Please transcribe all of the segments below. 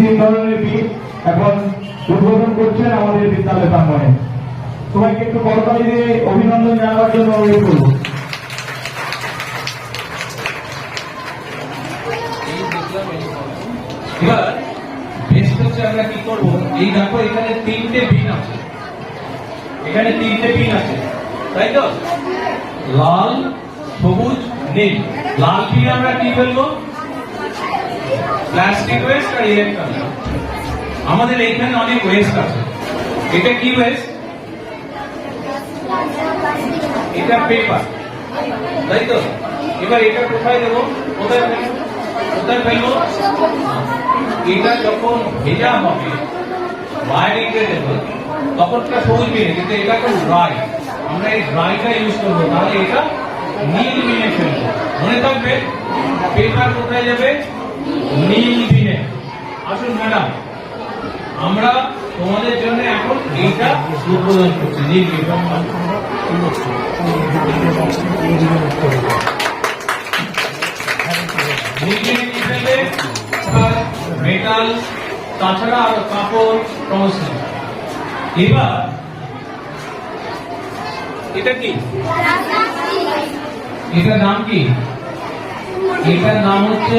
তিন ধরনের বিন এখন উদ্বোধন করছেন আমাদের বিদ্যালয় প্রাঙ্গণে। সবাইকে একটু করতালি দিয়ে অভিনন্দন জানাবার জন্য অনুরোধ করব। এবার বেশ হচ্ছে আমরা কি করবো, এই দেখো এখানে তিনটে বিন আছে, এখানে তিনটে বিন আছে, তাই তো? লাল, সবুজ, নীল। লাল বিন আমরা কি ফেলবো? প্লাস্টিক ওয়েস্ট আর ইলেকট্রনিক। আমাদের এইখানে অনেক ওয়েস্ট আছে। এটা কি ওয়েস্ট? এটা পেপার, তাই তো? এবার এটা কোথায় দেবো? কোথায় ফেলবো? এটা যখন ভেজা হবে বাইরে দেবো তখন এটা সবুজ বিনে, কিন্তু এটা তো ড্রাই, আমরা এই ড্রাইটা ইউজ করবো, তাহলে এটা নীল বিনে ফেলবো। মনে থাকবে পেপার কোথায় যাবে? নীল বিনে। আসুন ম্যাডাম, আমরা তোমাদের জন্য এখন এইটা উদ্বোধন করছি। নীল বিনে কি ফেলবে? মেটাল, তাছাড়া আরো কাপড়, ট্রান্সলেট। এবার এটা কি? এটার নাম কি? এটার নাম হচ্ছে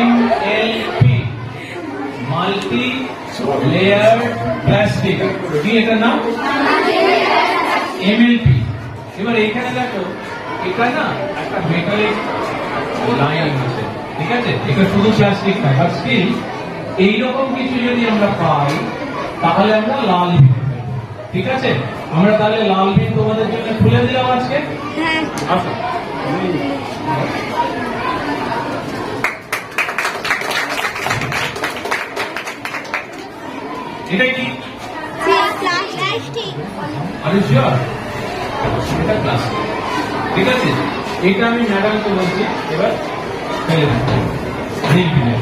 MLP, মাল্টি লেয়ার প্লাস্টিক। কি এটার নাম? MLP। এবার এখানে দেখো, এটা না একটা মেটালিক লাইন আছে, ঠিক আছে? এটা শুধু প্লাস্টিক নয়, বাট স্টিল এইরকম কিছু যদি আমরা পাই তাহলে আমরা লাল বিন, ঠিক আছে? আমরা তাহলে লাল বিন তোমাদের জন্য খুলে দিলাম আজকে। আসো, এটা কি? আরে শিওর, এটা প্লাস্টিক, ঠিক আছে? এটা আমি ম্যাডামকে বলছি এবার ফেলে দিতে। নীল বিনে,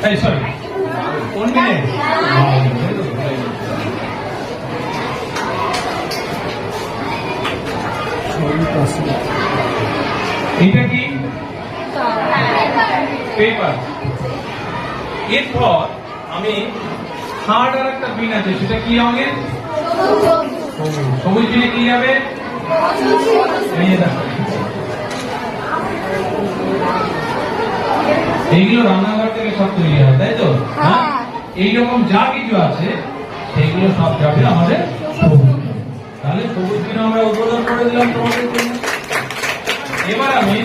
এই সরি কোন বিনে? এটা কি? পেপার। এরপর আমি থার্ড আর একটা বিন আছে, সেটা কি রঙের? সবুজ বিনে কি যাবে? এইগুলো রান্নাঘর থেকে সব তৈরি হয়, তাই তো? হ্যাঁ, এইরকম যা কিছু আছে সেগুলো সব যাবে আমাদের সবুজ। তাহলে সবুজ বিন আমরা উদ্বোধন করে দিলাম তোমাদের জন্য। এবার আমি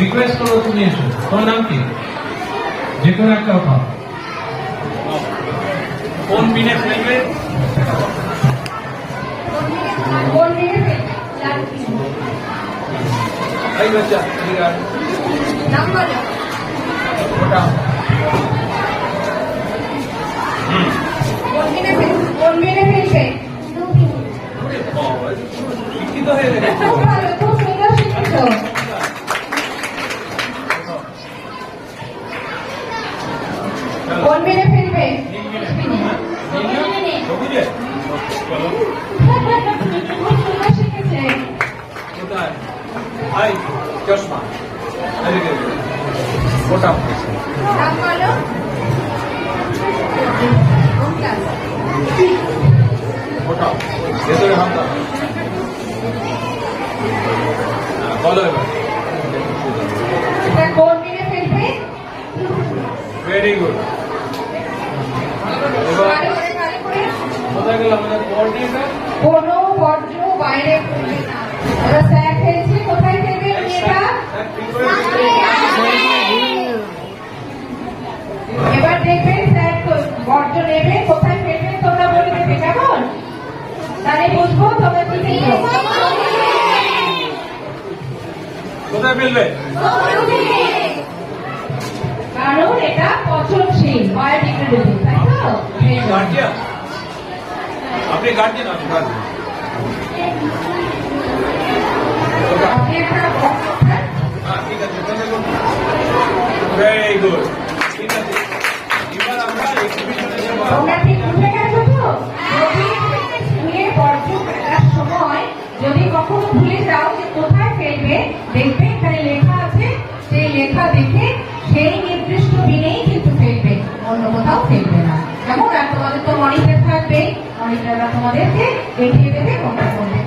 রিকোয়েস্ট করবো, তুমি এসো। তোমার নাম কি? যে কোনো একটা কথা। কোন বিনে ফেলবে? এই বাচ্চা ওটা শিক্ষিত হয়ে গেছে। কোন মেরে ফেলবে? শিখেছে কোথায়? হাই চশমা, ওটা নাম বলো। ওটা ভেতরে হাত দাও। বলো এবার। এটা কোন মেরে ফেলবে? Very good. এবার কোথায় গেল আমাদের কোঅর্ডিনেটর? কোনো বর্জ্য বাইরে ফেলবে না। এবার স্যার ফেলছে, কোথায় ফেলবে? এটা এবার দেখবেন স্যার বর্জ্য নেবে, কোথায় ফেলবে তোমরা বলে দেবে, কেমন? তাহলে বুঝবো তোমরা কি ফেলবে। কোথায় ফেলবে? কারণ এটা পচনশীল, বায়োডিগ্রেডেবল, তাই তো? গার্জিয়ান, আপনি গার্জিয়ান, আপনি গার্জিয়ান। আপনি একটা হ্যাঁ, ঠিক আছে, ভেরি গুড। ঠিক আছে, এবার আমরা এক্সিবিশনে যাব। তোমরা ঠিক বুঝে গেছো তো? স্কুলে বর্জ্য ফেলার সময় যদি কখনো ভুলে যাও যে কোথায় ফেলবে, দেখবে এখানে লেখা আছে, সেই লেখা দেখে সেই নির্দিষ্ট ফেলবে না। কেমন? আর তোমাদের তো মনিটর থাকবে, মনিটররা তোমাদেরকে দেখিয়ে দেবে কোনটা করবে।